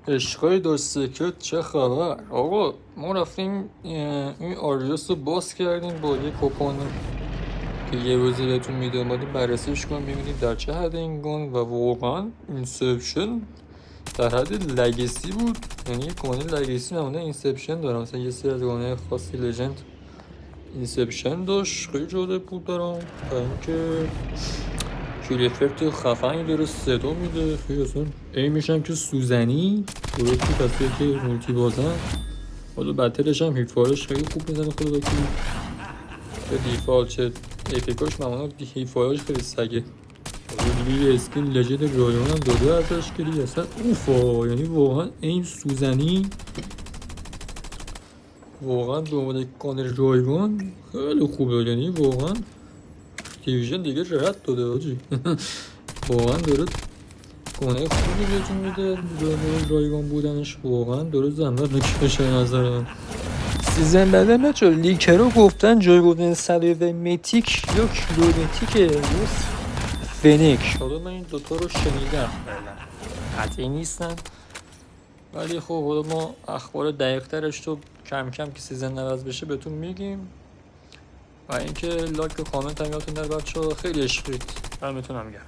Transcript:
عشقای داشت چه خبر آقا؟ ما رفتیم این آریوس رو باز کردیم با یه کوپون که یه روزی بهتون میده اومدیم بررسیش کنیم ببینیم در چه حد این گان و واقعا اینسپشن در حد لگسی بود. یعنی گانه لگسی نمونه اینسپشن دارم، مثلا یه سری از گانه خاصی لجند اینسپشن داشت، خیلی جالب بود برام و اینکه کیل افکت خفنی داره، صدا میده خیلی اصلا ایمش که سوزنی درست بود کسایی که مولتی بازن. حالا بتلش هم هیفارش خیلی خوب میزنه خود با کی چه دیفال چه اپیکاش معمولا هیفارش خیلی سگه. حالا دیگه یه اسکین لجند رایان هم داده ازش که دیگه اصلا اوفا، یعنی واقعا این سوزنی واقعا به عنوان کانر رایگان خیلی خوبه، یعنی واقعا دیویژن دیگه رد داده آجی واقعا داره گونه خوبی بهتون میده به رایگان بودنش، واقعا داره زنبت نکشه نظر من. سیزن بعده بچه لیکر رو گفتن جایگزین سلیوه میتیک یا کیلومتیکه یا فنیک. حالا من این دوتا رو شنیدم قطعی نیستن، ولی خب حالا ما اخبار دقیق ترش رو کم کم که سیزن نوز بشه بهتون میگیم. و اینکه لایک و کامنت هم یادتون نره بچه ها، خیلی عشقید، همتون هم گرم.